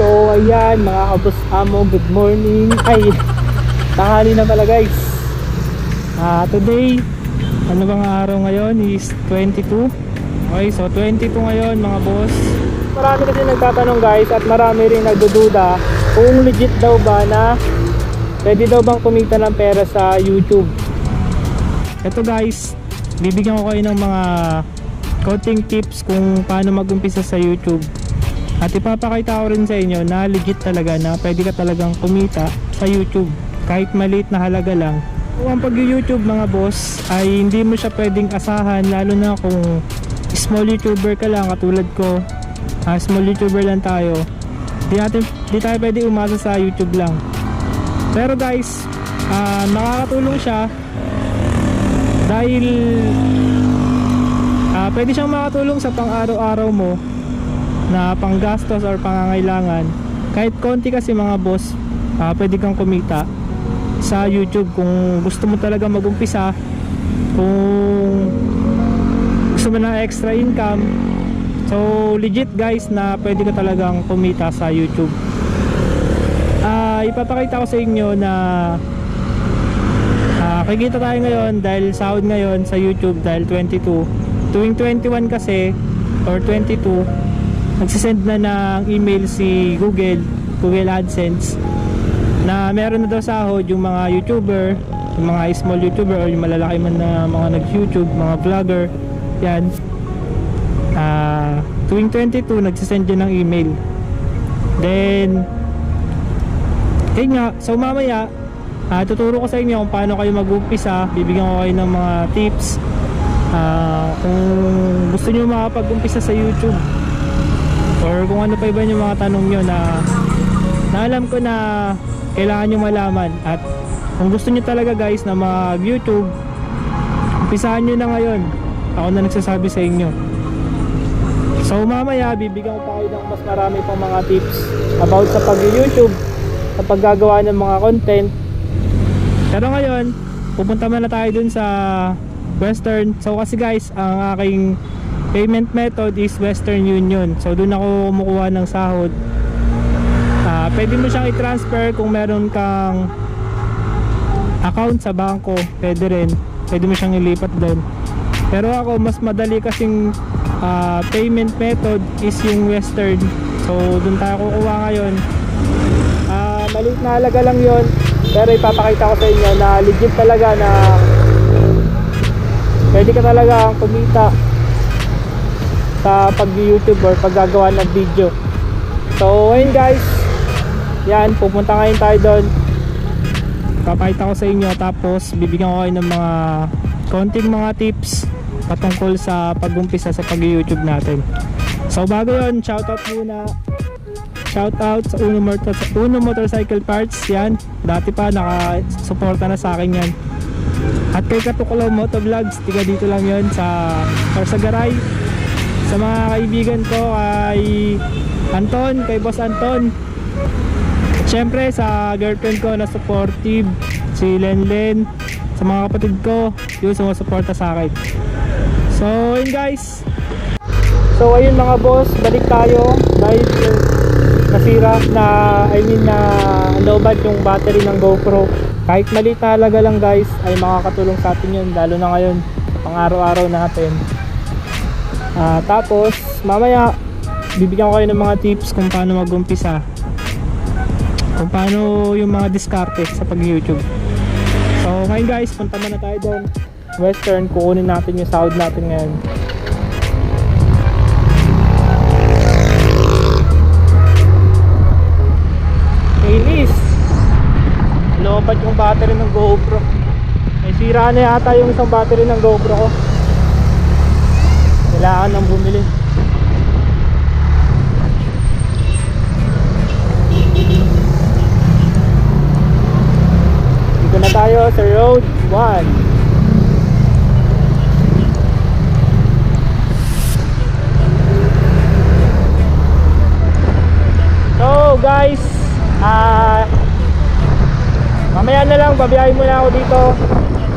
So ayan mga kabos amo, good morning. Ay, tanghali na pala guys. Today, ano bang araw ngayon is 22. Okay, so 22 ngayon mga boss. Marami kasi nagtatanong guys at marami rin nagdududa kung legit daw ba na pwede daw bang kumita ng pera sa YouTube. Ito guys, bibigyan ko kayo ng mga konting tips kung paano mag-umpisa sa YouTube. At ipapakita ko rin sa inyo na legit talaga na pwede ka talagang kumita sa YouTube kahit maliit na halaga lang. Kung ang pag-YouTube mga boss ay hindi mo siya pwedeng asahan, lalo na kung small YouTuber ka lang katulad ko. Small YouTuber lang tayo. Di tayo pwede umasa sa YouTube lang. Pero guys, nakakatulong siya dahil pwede siyang makatulong sa pang-araw-araw mo na panggastos or pangangailangan. Kahit konti kasi mga boss, pwede kang kumita sa YouTube kung gusto mo talaga mag-umpisa, kung gusto mo ng extra income. So legit guys na pwede ka talagang kumita sa YouTube. Ipapakita ko sa inyo na kikita tayo ngayon dahil sahod ngayon sa YouTube dahil 22. Tuwing 21 kasi or 22 nagsisend na ng email si Google AdSense na meron na daw sahod yung mga YouTuber, yung mga small YouTuber or yung malalaki man na mga nag-YouTube, mga vlogger. Yan. Tuwing 22 nagsisend yun ng email. Then nga, so mamaya tuturo ko sa inyo kung paano kayo mag-umpisa. Bibigyan ko kayo ng mga tips kung gusto nyo makapag-umpisa sa YouTube or kung ano pa iba yung mga tanong nyo na alam ko na kailangan nyo malaman. At kung gusto nyo talaga guys na mag-YouTube, umpisahan nyo na ngayon. Ako na nagsasabi sa inyo. So mamaya bibigyan ko pa kayo ng mas marami pang mga tips about sa pag-YouTube, sa paggagawa ng mga content. Pero ngayon pupunta muna tayo dun sa Western. So kasi guys, ang aking payment method is Western Union. So doon ako kumukuha ng sahod. Pwede mo siyang i-transfer kung meron kang account sa bangko. Pwede rin. Pwede mo siyang ilipat doon. Pero ako mas madali kasing payment method is yung Western. So doon tayo kukuha ngayon. Maliit na halaga lang yon. Pero ipapakita ko sa inyo na legit talaga na pwede ka talaga kumita sa pag-YouTube or paggagawa ng video. So ayun guys, yan, pupunta ngayon tayo doon. Papakita ko sa inyo, tapos bibigyan ko kayo ng mga konting mga tips patungkol sa pag-umpisa sa pag-YouTube natin. So bago yun, shoutout muna. Shoutout sa Uno Motorcycle Parts. Yan, dati pa nakasuporta na sa akin yan. At kay Katuklaw Motovlogs, tiga dito lang yun sa Garay. Sa mga kaibigan ko kay Anton, kay Boss Anton. At syempre sa girlfriend ko na supportive, si Lenlen. Sa mga kapatid ko, yung sumusuporta sa akin. So yun guys. So ayun mga boss, balik tayo. Dahil nasira na, na lowbat yung battery ng GoPro. Kahit maliit na halaga lang guys, ay makakatulong sa atin yun, lalo na ngayon pang araw-araw natin. Tapos mamaya bibigyan ko kayo ng mga tips kung paano mag-umpisa, kung paano yung mga diskarte sa pag-YouTube. So ngayon guys, punta muna tayo doon Western, kukunin natin yung sahod natin ngayon. Inis, lobat yung battery ng GoPro. May sira na yata yung isang battery ng GoPro ko. Kailangan nang bumili. Dito na tayo sa road 1. So guys, mamaya na lang, babiyahin muna ako dito.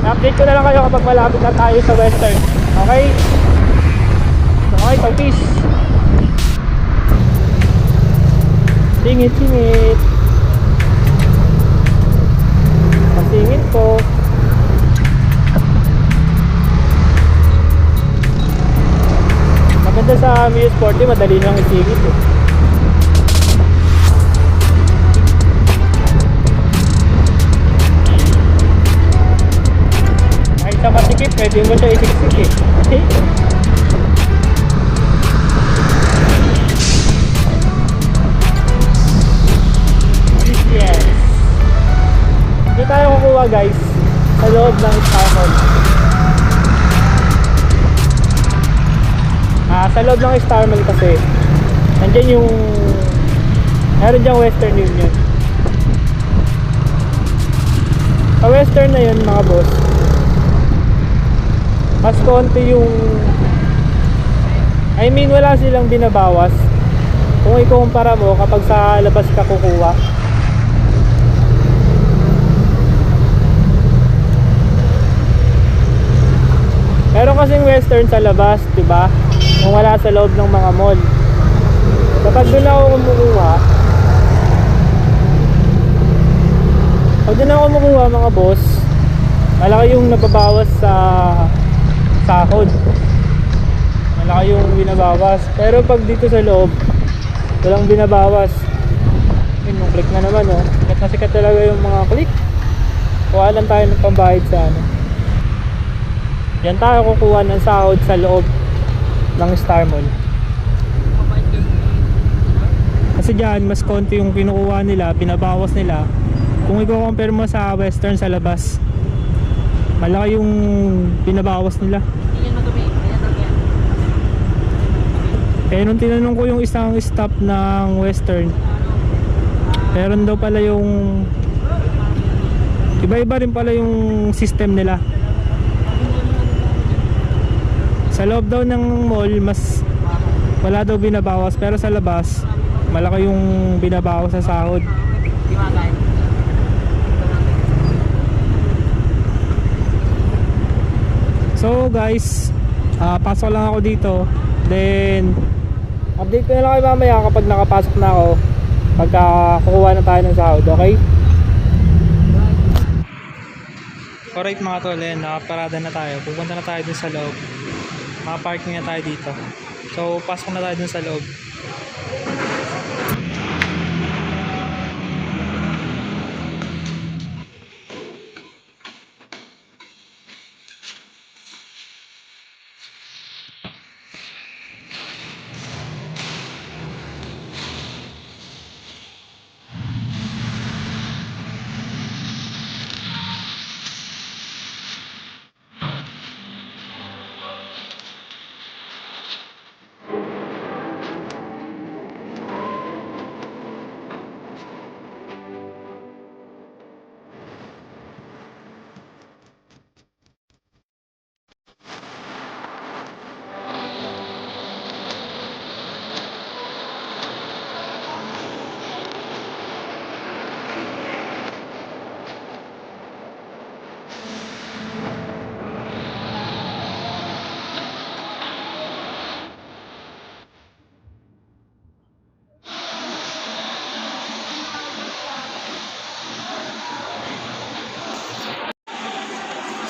I-update ko na lang kayo kapag malapit na tayo sa Western. Okay? Okay, so peace. Singit-singit. Pasingit po. Maganda sa Mio Sporty, madali lang isingit eh. Kahit sa masikip, pwede mo siya isiksik eh. Yes. Hindi tayo kukuha guys sa loob ng Star Mall. Sa loob ng Star Mall kasi nandyan yung meron dyang Western Union. Sa Western na yun mga boss, mas konti yung wala silang binabawas kung ikukumpara mo kapag sa labas ka kukuha. Meron kasing Western sa labas, diba? Kung wala sa loob ng mga mall. Kapag doon ako kumukuha, mga boss, malaki yung nababawas sa sahod. Malaki yung binabawas. Pero pag dito sa loob, walang binabawas. Yun, yung click na naman, oh. Sikat na sikat talaga yung mga click. Kuha lang tayo ng pambayad sa ano. Yan tayo kukuha ng sahod sa loob ng Star Mall. Kasi dyan, mas konti yung kinukuha nila, binabawas nila. Kung i-compare mo sa Western sa labas, malaki yung binabawas nila. Kaya nung tinanong ko yung isang stop ng Western, meron daw pala yung iba-iba rin pala yung system nila. Sa loob daw ng mall, mas wala daw binabawas, pero sa labas malaki yung binabawas sa sahod. So guys, pasok lang ako dito. Then update ko na lang kayo mamaya kapag nakapasok na ako, pagka kukuha na tayo ng sahod, okay? Alright mga tol, nakaparada na tayo. Pupunta na tayo dun sa loob. Makaparking na tayo dito. So pasok na tayo dun sa loob.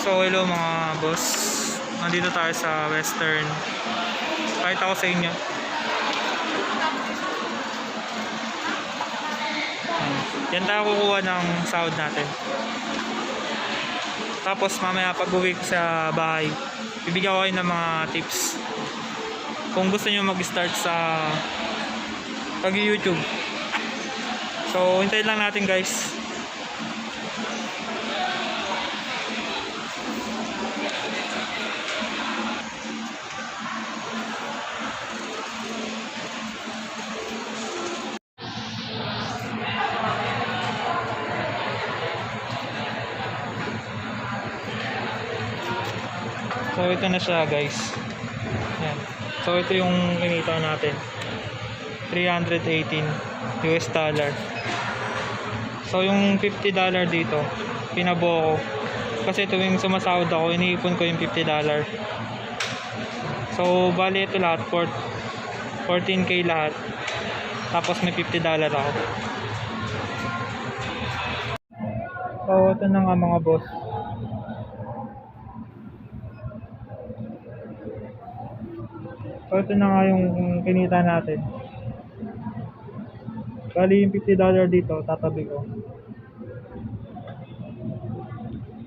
So hello mga boss, nandito tayo sa Western. Kahit ako sa inyo. Yan tayo kukuha ng sahod natin. Tapos mamaya pag uwi ko sa bahay, bibigyan ko kayo ng mga tips kung gusto nyo mag-start sa pag-YouTube. So hintayin lang natin guys. So ito na siya guys. Ayan. So ito yung kinita natin, 318 US dollar. So yung $50 dito pinabuo ko kasi tuwing sumasahod ako iniipon ko yung $50. So bali ito lahat 14k lahat. Tapos may $50 ako. So, ito na nga mga boss. So, ito na nga yung kinita natin. Bali yung $50 dito, tatabi ko.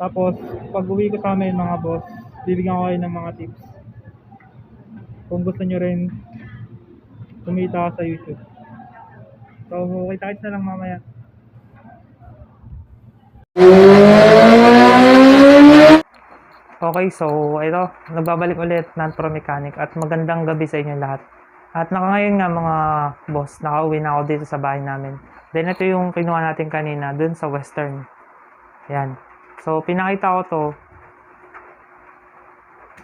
Tapos, pag uwi ko sa amin mga boss, bibigyan ko kayo ng mga tips. Kung gusto nyo rin kumita sa YouTube. So, kita-kits na lang mamaya. Okay, so ito, nagbabalik ulit Non-Pro Mechanic at magandang gabi sa inyo lahat. At ngayon nga mga boss, nakauwi na ako dito sa bahay namin. Then ito yung kinuha natin kanina dun sa Western. Yan. So pinakita ko to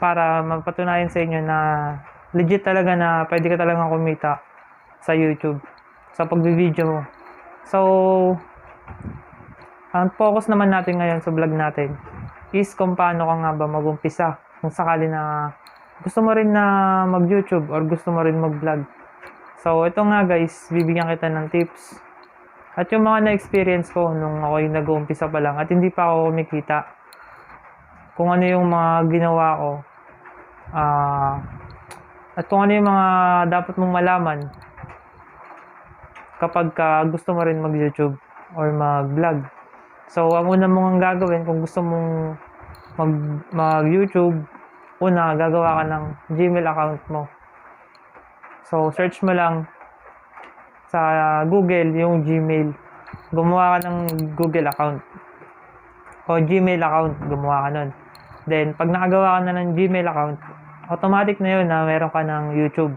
para mapatunayan sa inyo na legit talaga na pwede ka talaga kumita sa YouTube sa pagbi-video mo. So ang focus naman natin ngayon sa vlog natin is kung paano ka nga ba mag-umpisa kung sakali na gusto mo rin na mag-YouTube or gusto mo rin mag-vlog. So, ito nga guys, bibigyan kita ng tips. At yung mga na-experience ko nung ako yung nag-uumpisa pa lang at hindi pa ako kumikita, kung ano yung mga ginawa ko, at kung ano yung mga dapat mong malaman kapag gusto mo rin mag-YouTube or mag-vlog. So, ang una mong gagawin kung gusto mong mag-YouTube, una, gagawa ka ng Gmail account mo. So, search mo lang sa Google yung Gmail. Gumawa ka ng Google account. O Gmail account, gumawa ka nun. Then, pag nakagawa ka na ng Gmail account, automatic na yun na meron ka ng YouTube.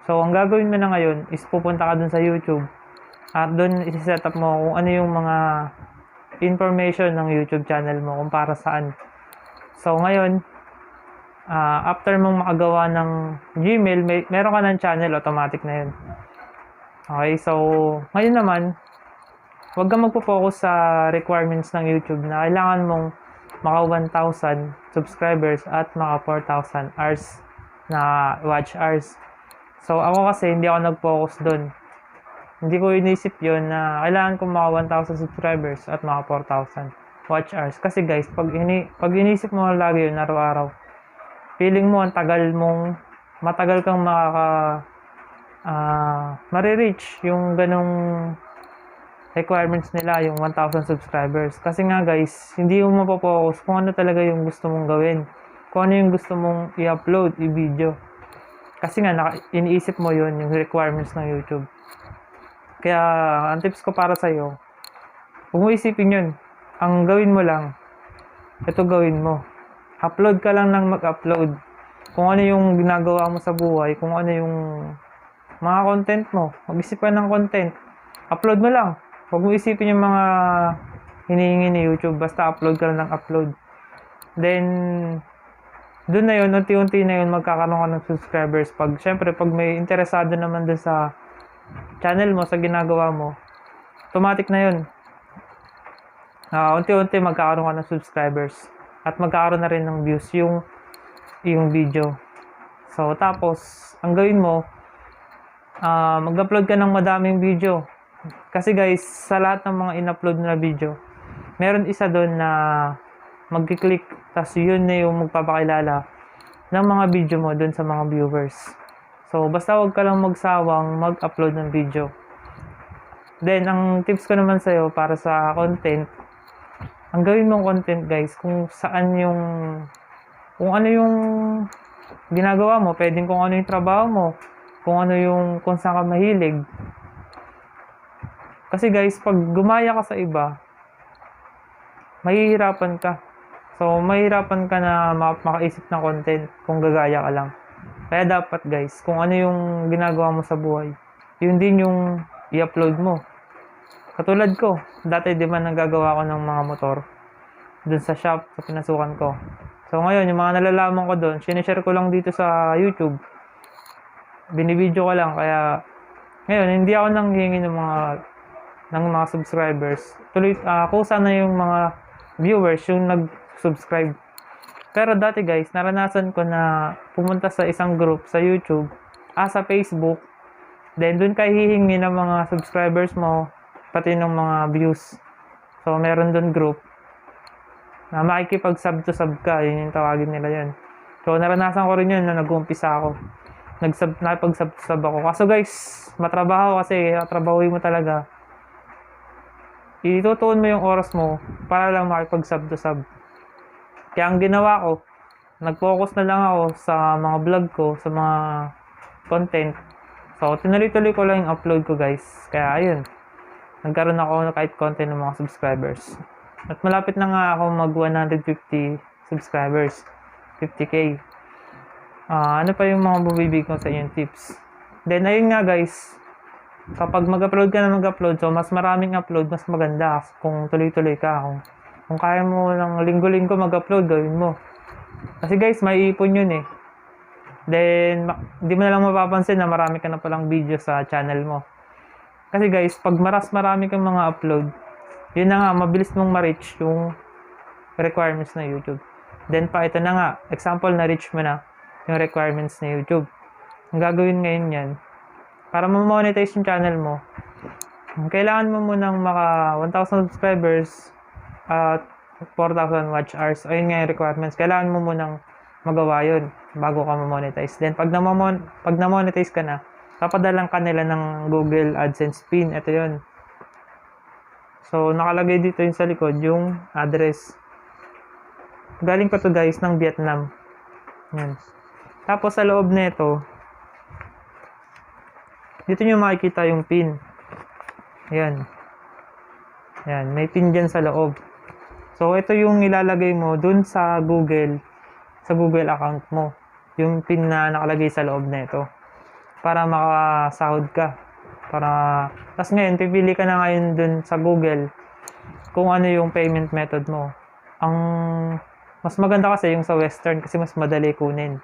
So, ang gagawin mo na ngayon is pupunta ka dun sa YouTube at dun isi-set up mo kung ano yung mga information ng YouTube channel mo kung para saan. So ngayon, after mong makagawa ng Gmail, meron ka ng channel, automatic na yun. Okay, so ngayon naman, huwag kang magpo-focus sa requirements ng YouTube na kailangan mong maka 1,000 subscribers at maka 4,000 hours na watch hours. So ako kasi hindi ako nag-focus doon. Hindi ko inisip yun na kailangan kong maka 1,000 subscribers at maka 4,000 watch hours. Kasi guys, pag inisip mo lagi yun araw-araw, feeling mo ang matagal kang marireach yung ganong requirements nila, yung 1,000 subscribers. Kasi nga guys, hindi mo mapopokus kung ano talaga yung gusto mong gawin. Kung ano yung gusto mong i-upload, i-video. Kasi nga, iniisip mo yun, yung requirements ng YouTube. Kaya, ang tips ko para sa'yo, huwag mo isipin yun. Ang gawin mo lang, ito gawin mo. Upload ka lang ng mag-upload. Kung ano yung ginagawa mo sa buhay, kung ano yung mga content mo. Mag-isip ka ng content. Upload mo lang. Huwag mo isipin yung mga hinihingi ni YouTube. Basta upload ka lang ng upload. Then, doon na yun, unti-unti na yun, magkakaroon ka ng subscribers. Syempre, pag may interesado naman doon sa channel mo, sa ginagawa mo, automatic na yun. Unti-unti magkakaroon ka ng subscribers. At magkakaroon na rin ng views yung video. So, tapos, ang gawin mo, mag-upload ka ng madaming video. Kasi guys, sa lahat ng mga in-upload na video, meron isa doon na mag-click, tapos yun na yung magpapakilala ng mga video mo doon sa mga viewers. So, basta wag ka lang magsawang mag-upload ng video. Then, ang tips ko naman sa'yo para sa content, ang gawin mong content guys, kung ano yung ginagawa mo, pwedeng kung ano yung trabaho mo, kung saan ka mahilig. Kasi guys, pag gumaya ka sa iba, mahihirapan ka. So, mahihirapan ka na makaisip ng content kung gagaya ka lang. Kaya dapat guys, kung ano yung ginagawa mo sa buhay, yun din yung i-upload mo. Katulad ko, dati di ba nagagawa ko ng mga motor dun sa shop, sa pinasukan ko. So ngayon, yung mga nalalaman ko dun, sinishare ko lang dito sa YouTube. Binibideo ko lang, kaya ngayon, hindi ako nanghihingi ng mga subscribers. Kusa na yung mga viewers yung nag-subscribe. Pero dati guys, naranasan ko na pumunta sa isang group sa YouTube, sa Facebook, Then, dun ka hihingi ng mga subscribers mo, pati ng mga views. So, meron dun group na makikipag-sub to sub ka. Yun yung tawagin nila yun. So, naranasan ko rin yun na nag-uumpisa ako. Nakipag-sub to sub ako. Kaso guys, matrabaho kasi, trabahuin mo talaga. Itutuon mo yung oras mo para lang makipag-sub to sub. Kaya ang ginawa ko, nag-focus na lang ako sa mga vlog ko, sa mga content. So, tinuloy-tuloy ko lang yung upload ko guys. Kaya ayun, nagkaroon ako kahit content ng mga subscribers. At malapit na nga ako mag 150 subscribers. 50k. Ano pa yung mga bubibig ko sa inyong tips? Then ayun nga guys, kapag mag-upload ka na mag-upload, so mas maraming upload, mas maganda kung tuloy-tuloy ka. Kung kaya mo ng linggo-linggo mag-upload, gawin mo. Kasi guys, may ipon yun eh. Then, di mo na lang mapapansin na marami ka na palang video sa channel mo. Kasi guys, pag marami kang mga upload, yun na nga, mabilis mong ma-reach yung requirements na YouTube. Then pa, ito na nga, example, na-reach mo na yung requirements na YouTube. Ang gagawin ngayon yan, para ma-monetize yung channel mo, kailangan mo munang maka 1,000 subscribers at 4,000 watch hours. Ayun nga yung requirements. Kailangan mo munang magawa yun bago ka ma-monetize. Then, pag na-monetize ka na, papadalang ka nila ng Google AdSense PIN. Ito yun. So, nakalagay dito yung sa likod, yung address. Galing pa to guys ng Vietnam. Yan. Tapos, sa loob nito, dito nyo makikita yung PIN. Yan. Yan. May PIN dyan sa loob. So, ito yung ilalagay mo dun sa Google account mo. Yung PIN na nakalagay sa loob na ito. Para makasahod ka. Tapos ngayon, pipili ka na ngayon dun sa Google kung ano yung payment method mo. Ang mas maganda kasi yung sa Western kasi mas madali kunin.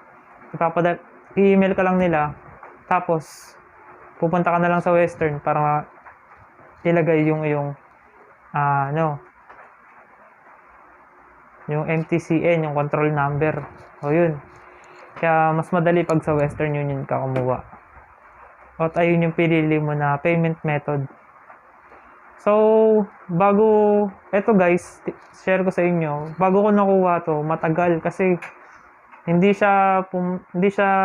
I-email ka lang nila. Tapos, pupunta ka na lang sa Western para ilagay yung yung MTCN, yung control number. O yun. Kaya mas madali pag sa Western Union ka kumuha. At ayun yung pinili mo na payment method. So, eto guys, share ko sa inyo, bago ko nakuha to, matagal kasi hindi siya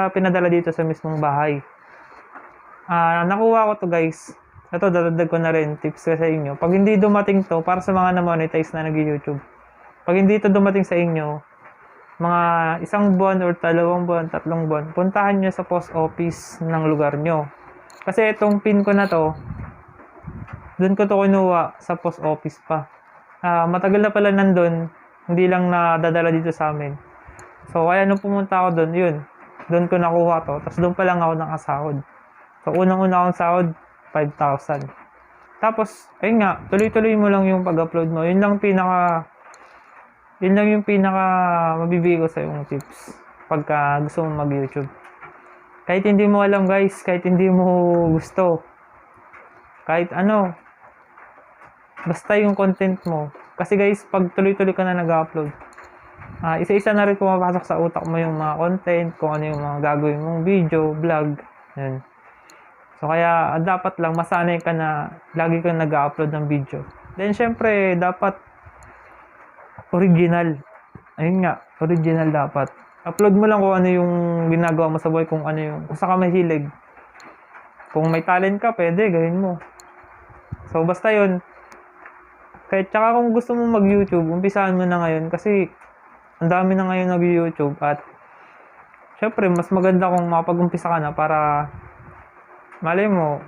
pinadala dito sa mismong bahay. Nakuha ko to guys. Ito, dadagdag ko na rin tips ko sa inyo. Pag hindi dumating to, para sa mga na-monetize na nag-YouTube, pag hindi ito dumating sa inyo, mga 1 buwan or 2 buwan, 3 buwan, puntahan nyo sa post office ng lugar nyo. Kasi itong pin ko na to, dun ko to kinuha sa post office pa. Matagal na pala nandun, hindi lang nadadala dito sa amin. So, kaya nung pumunta ako dun, yun, dun ko nakuha to. Tapos dun pa lang ako nakasahod. So, unang-una akong sahod, 5,000. Tapos, ayun nga, tuloy-tuloy mo lang yung pag-upload mo. Yun lang yung pinaka mabibigay ko sa yung tips pagka gusto mo mag-YouTube. Kahit hindi mo alam guys, kahit hindi mo gusto, kahit ano, basta yung content mo. Kasi guys, pag tuloy-tuloy ka na nag-upload, isa-isa na rin pumapasok sa utak mo yung mga content, kung ano yung mga gagawin mong video, vlog, yan. So kaya dapat lang masanay ka na lagi kang nag-upload ng video. Then syempre, dapat original. Ayun nga, original dapat. Upload mo lang kung ano yung ginagawa mo sa buhay, kung saan ka mahilig. Kung may talent ka, pwede, gawin mo. So, basta yun. Tsaka kung gusto mo mag-YouTube, umpisahan mo na ngayon kasi ang dami na ngayon nag-YouTube at syempre, mas maganda kung makapag-umpisa ka na para malay mo,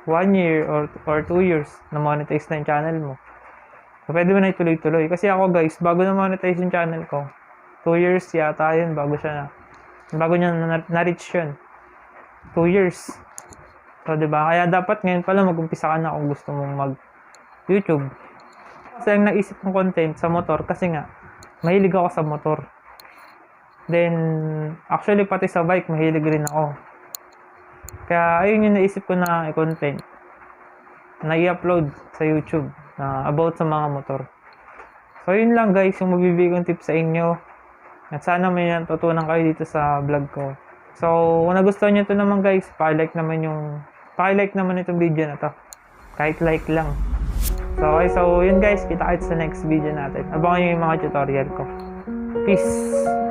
1 year or 2 years na monetize na yung channel mo. So, pwede mo na ituloy-tuloy. Kasi ako guys, bago na monetize yung channel ko, 2 years yata yun, bago niya na-reach yun. 2 years. So, diba? Kaya dapat ngayon pala mag-umpisa ka na kung gusto mong mag-YouTube. Kasi ang naisip ng content sa motor, kasi nga, mahilig ako sa motor. Then, actually pati sa bike, mahilig rin ako. Kaya, ayun yung naisip ko na content na i-upload sa YouTube na about sa mga motor. So, yun lang guys, yung mabibigay kong tips sa inyo. At sana may natutunan kayo dito sa vlog ko. So, kung nagustuhan nyo ito naman guys, pa-like naman yung paki-like naman itong video na to. Kahit like lang. So, okay. So, yun guys. Kita-kits sa next video natin. Abangan nyo yung mga tutorial ko. Peace!